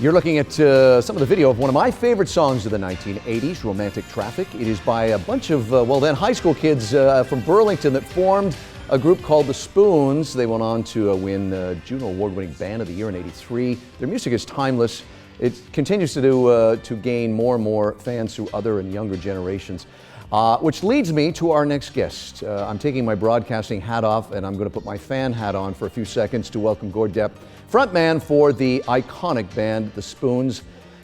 You're looking at some of the video of one of my favorite songs of the 1980s, Romantic Traffic. It is by a bunch of, high school kids from Burlington that formed a group called the Spoons. They went on to win Juno Award-winning Band of the Year in '83. Their music is timeless. It continues to gain more and more fans through other and younger generations. Which leads me to our next guest. I'm taking my broadcasting hat off and I'm going to put my fan hat on for a few seconds to welcome Gord Deppe, frontman for the iconic band, The Spoons,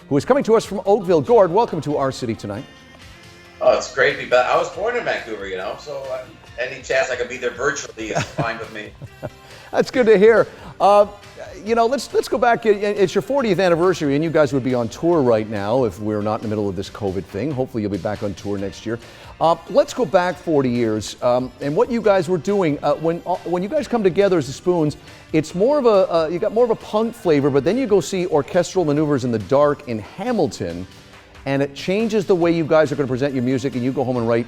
who is coming to us from Oakville. Gord, welcome to our city tonight. Oh, it's great to be back. I was born in Vancouver, so any chance I could be there virtually is fine with me. That's good to hear. Let's go back. It's your 40th anniversary, and you guys would be on tour right now if we're not in the middle of this COVID thing. Hopefully, you'll be back on tour next year. Let's go back 40 years and what you guys were doing when you guys come together as the Spoons. It's more of you got more of a punk flavor, but then you go see Orchestral Maneuvers in the Dark in Hamilton, and it changes the way you guys are going to present your music. And you go home and write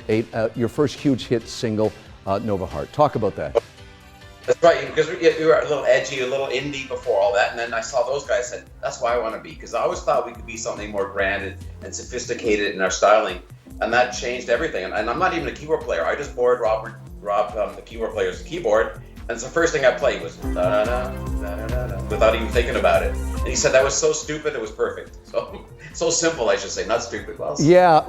your first huge hit single, Nova Heart. Talk about that. That's right, because we were a little edgy, a little indie before all that, and then I saw those guys and said, that's why I want to be, because I always thought we could be something more grand and sophisticated in our styling, and that changed everything. And I'm not even a keyboard player. I just borrowed Rob, the keyboard player's keyboard, and so the first thing I played was da-da-da, da-da-da, without even thinking about it. And he said that was so stupid, it was perfect. So simple, I should say, not stupid. Well, yeah,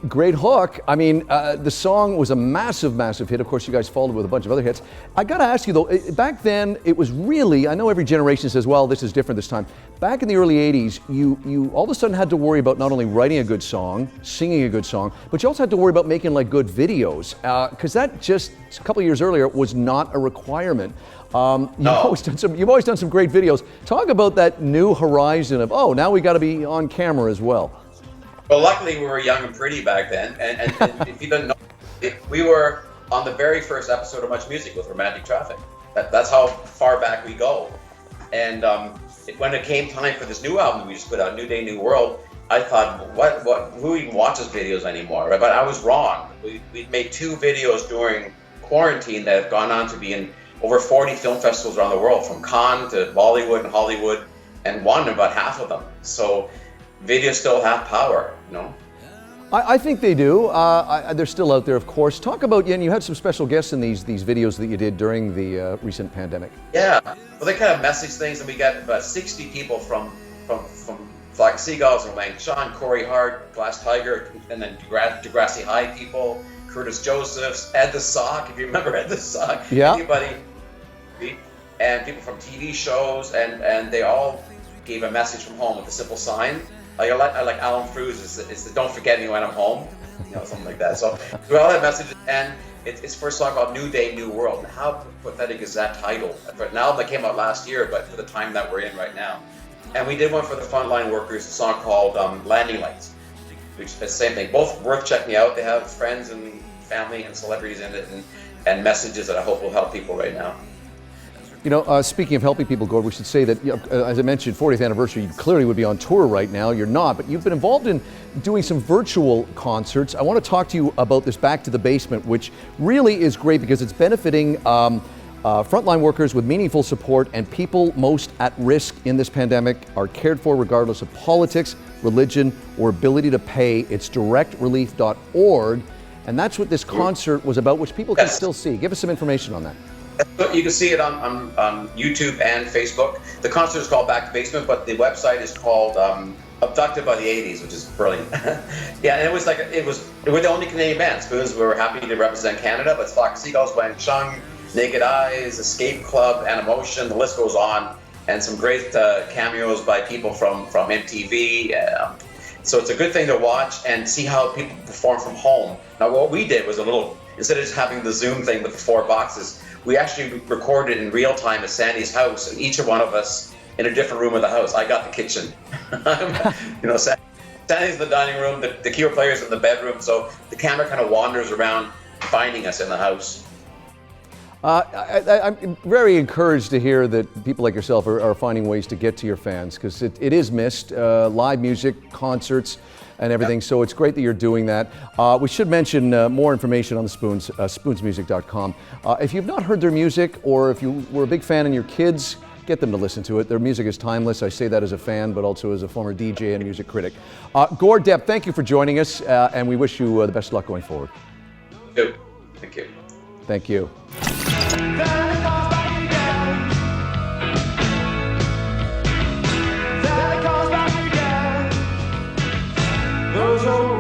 great hook. I mean, the song was a massive, massive hit. Of course, you guys followed with a bunch of other hits. I got to ask you, though, back then, it was really, I know every generation says, well, this is different this time. Back in the early 80s, you all of a sudden had to worry about not only writing a good song, singing a good song, but you also had to worry about making like good videos, because that just a couple of years earlier was not a requirement. You've always done some great videos. Talk about that new horizon of, now we got to be on camera as well. Well, luckily we were young and pretty back then, and if you didn't know, we were on the very first episode of Much Music with Romantic Traffic. That's how far back we go. And when it came time for this new album we just put out, New Day, New World, I thought, who even watches videos anymore? Right? But I was wrong. We made 2 videos during quarantine that have gone on to be in over 40 film festivals around the world, from Cannes to Bollywood and Hollywood, and won about half of them. So videos still have power, I think they do. They're still out there, of course. Talk about, and you had some special guests in these videos that you did during the recent pandemic. Yeah, well, they kind of message things, and we got about 60 people from Flying Seagulls and Wang Shan, Corey Hart, Glass Tiger, and then Degrassi High people, Curtis Josephs, Ed the Sock, if you remember Ed the Sock. Yeah. Anybody, and people from TV shows, and they all gave a message from home with a simple sign. I like Alan Frews is the "Don't forget me when I'm home," something like that. So we all have messages, and it's for a song called "New Day, New World." And how pathetic is that title? For an album that came out last year, but for the time that we're in right now. And we did one for the frontline workers, a song called "Landing Lights," which is the same thing. Both worth checking out. They have friends and family and celebrities in it, and messages that I hope will help people right now. Speaking of helping people, Gord, we should say that, as I mentioned, 40th anniversary, you clearly would be on tour right now. You're not, but you've been involved in doing some virtual concerts. I want to talk to you about this Back to the Basement, which really is great because it's benefiting frontline workers with meaningful support, and people most at risk in this pandemic are cared for regardless of politics, religion, or ability to pay. It's directrelief.org, and that's what this concert was about, which people can still see. Give us some information on that. You can see it on YouTube and Facebook. The concert is called Back to Basement, but the website is called Abducted by the 80s, which is brilliant. Yeah, and we're the only Canadian band. Spoons, we were happy to represent Canada, but Flock of Seagulls, Wang Chung, Naked Eyes, Escape Club, Animotion, the list goes on, and some great cameos by people from MTV. So it's a good thing to watch and see how people perform from home. Now, what we did was instead of just having the Zoom thing with the 4 boxes, we actually recorded in real time at Sandy's house, and each one of us in a different room of the house. I got the kitchen. Sandy's in the dining room, the keyboard player's in the bedroom, so the camera kind of wanders around finding us in the house. I'm very encouraged to hear that people like yourself are finding ways to get to your fans, because it is missed. Live music, concerts, and everything. Yep. So it's great that you're doing that. We should mention more information on the Spoons, spoonsmusic.com. If you've not heard their music, or if you were a big fan and your kids get them to listen to it. Their music is timeless. I say that as a fan, but also as a former DJ and music critic. Gord Deppe, thank you for joining us, and we wish you the best luck going forward. Thank you. Thank you. Those old